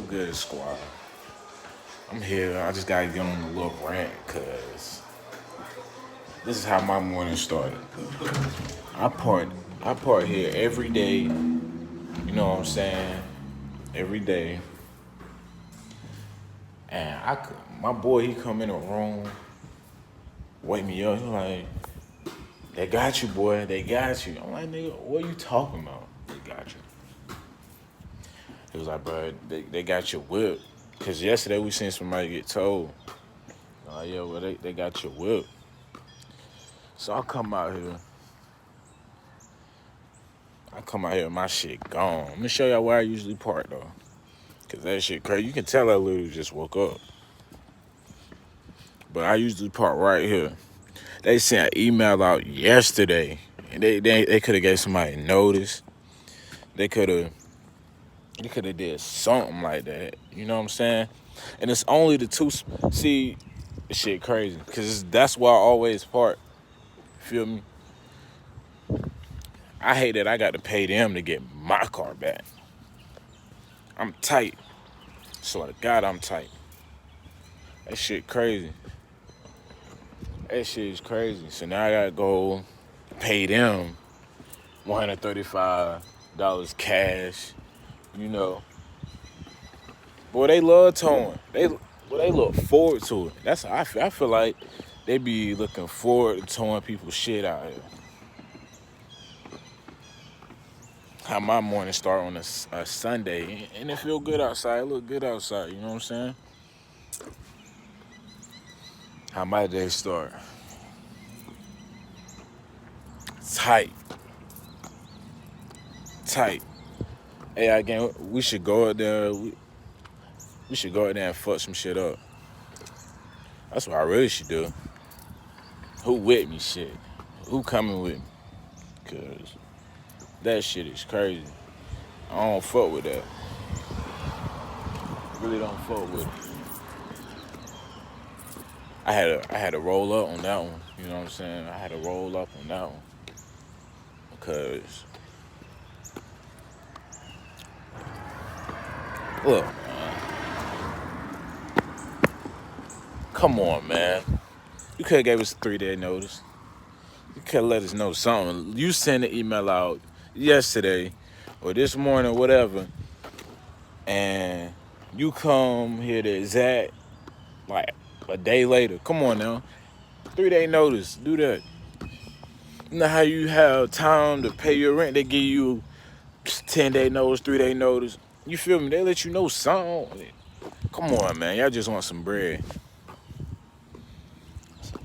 good, squad? I'm here. I just gotta get on a little rant because this is how my morning started. I part I part here every day. You know what I'm saying? Every day, and my boy he come in the room, wake me up. He like, they got you, boy. They got you. I'm like, nigga, what are you talking about? They got you. He was like, bro, they got your whip. Cause yesterday we seen somebody get told. Oh yeah, well they got your whip. So I come out here, my shit gone. Let me show y'all where I usually park though. Cause that shit crazy. You can tell I literally just woke up. But I usually park right here. They sent an email out yesterday. And they could have gave somebody notice. They could have did something like that. You know what I'm saying? And it's only the two. See, this shit crazy. Cause that's why I always park. Feel me? I hate that I got to pay them to get my car back. I'm tight. Swear to God, I'm tight. That shit crazy. That shit is crazy. So now I gotta go pay them $135 cash. You know, boy, they love towing. They look forward to it. That's how I feel. I feel like they be looking forward to towing people's shit out here. How my morning start on a Sunday, and it feel good outside. It look good outside. You know what I'm saying? How my day start. Tight. Tight. Hey, again, we should go out there. We should go out there and fuck some shit up. That's what I really should do. Who with me, shit? Who coming with me? Cause that shit is crazy. I don't fuck with that. Really don't fuck with it. I had to roll up on that one. You know what I'm saying? I had to roll up on that one because look, come on, man. You could have gave us a 3-day notice. You could have let us know something. You sent an email out yesterday or this morning, whatever, and you come here the exact like a day later. Come on now. 3-day notice. Do that. You know how you have time to pay your rent? They give you 10-day notice, 3-day notice. You feel me? They let you know something. Come on, man. Y'all just want some bread.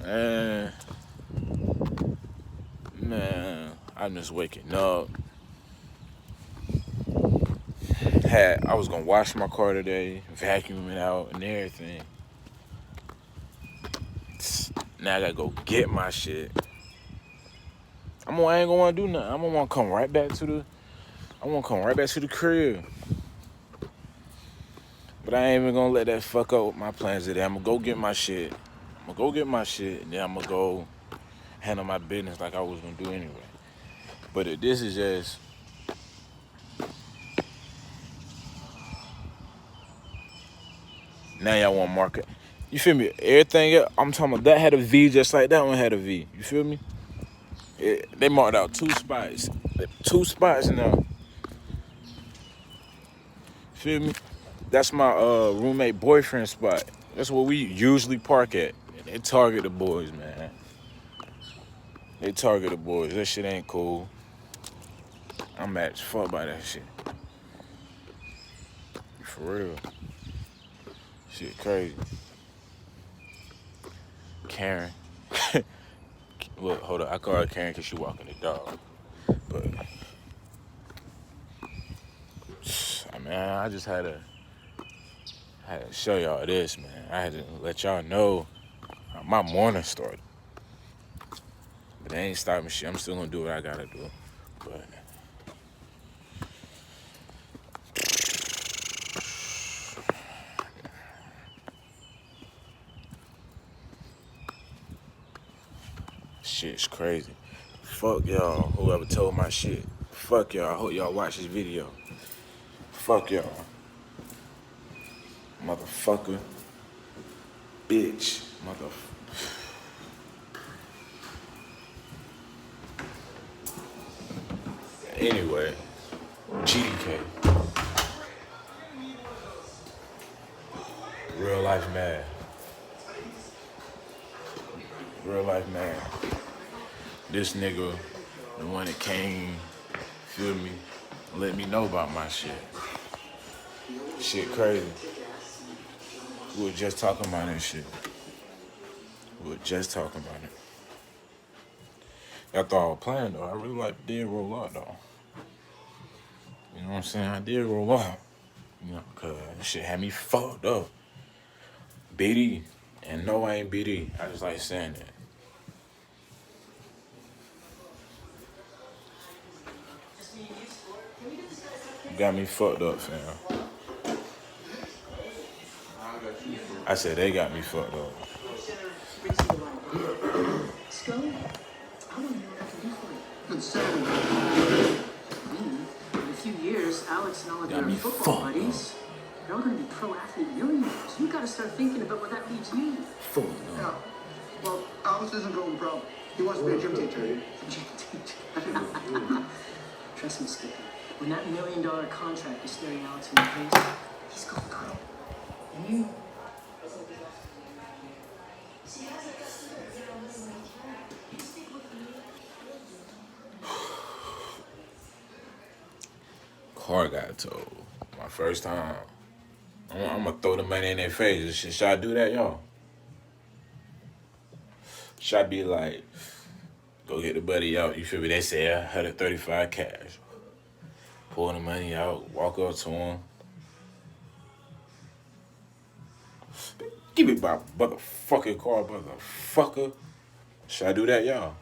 Man, I'm just waking up. I was gonna wash my car today, vacuum it out and everything. Now I gotta go get my shit. I ain't gonna wanna do nothing. I'm gonna wanna come right back to the crib. But I ain't even gonna let that fuck up with my plans today. I'm gonna go get my shit. And then I'm gonna go handle my business like I was gonna do anyway. But this is just now y'all want market. You feel me? Everything else, I'm talking about that had a V just like that one had a V. You feel me? They marked out 2 spots. 2 spots now. Feel me? That's my roommate boyfriend spot. That's where we usually park at. And they target the boys, man. They target the boys. That shit ain't cool. I'm mad as fuck by that shit. For real. Shit crazy. Karen. Look, hold up. I call her Karen because she walking the dog. But, I mean, I just had to show y'all this, man. I had to let y'all know how my morning started. But they ain't stopping shit. I'm still gonna do what I gotta do. But shit's crazy. Fuck y'all, whoever told my shit. Fuck y'all. I hope y'all watch this video. Fuck y'all. Motherfucker. Bitch. Motherfucker. Anyway, GDK. Real life man. Real life man. This nigga, the one that came, feel me, let me know about my shit. Shit crazy. We were just talking about that shit. We were just talking about it. I thought I was playing though. I really did roll out though. You know what I'm saying? I did roll out. You know, cause shit had me fucked up. BD. And no, I ain't BD. I just like saying that. You got me fucked up, fam. I said they got me fucked up. In a few years, Alex and all of their football buddies, they're all going to be pro athlete millionaires. You got to start thinking about where that leaves you. Yeah. Well, Alex isn't going pro. He wants to be a gym teacher. Gym teacher. Trust me, Skipper. When that $1 million contract is staring Alex in the face, he's going pro. And you. Car got towed. My first time. I'm gonna throw the money in their face. Should I do that, y'all? Should I be like, go get the buddy out? You feel me? They say 135 cash. Pull the money out, walk up to him. Give me my motherfucking car, motherfucker. Should I do that, y'all?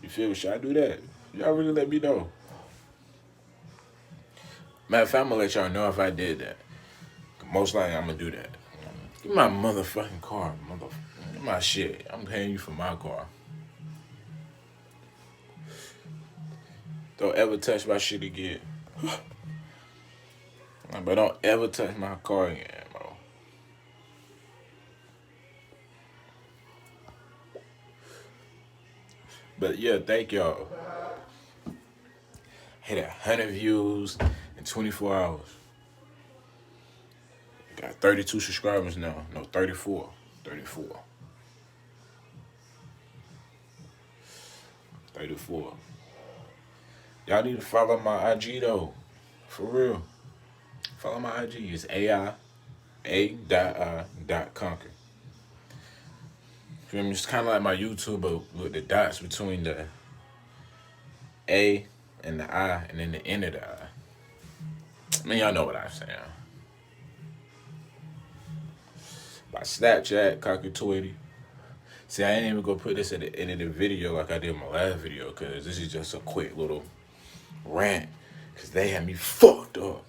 You feel me? Should I do that? Y'all really let me know. Matter of fact, I'm gonna let y'all know if I did that. Most likely, I'm gonna do that. Give me my motherfucking car, give my shit. I'm paying you for my car. Don't ever touch my shit again. But don't ever touch my car again, bro. But yeah, thank y'all. Hit 100 views in 24 hours. Got 32 subscribers now. No, 34. 34. 34. Y'all need to follow my IG though. For real. Follow my IG. It's AI.I.conquer. Feel me? It's kind of like my YouTube, but with the dots between the A and the I, and then the end of the I. I mean, y'all know what I'm saying. My Snapchat, Cocker20. See, I ain't even gonna put this at the end of the video like I did my last video, because this is just a quick little rant, because they had me fucked up.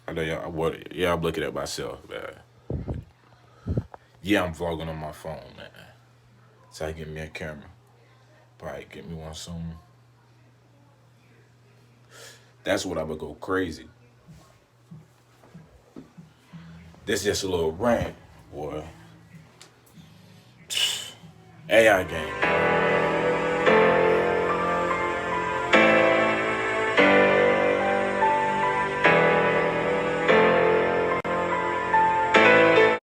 I know I'm looking at myself, man. Yeah, I'm vlogging on my phone, man. So I get me a camera. Probably get me one soon. That's what I would go crazy. This is just a little rant, boy. AI game.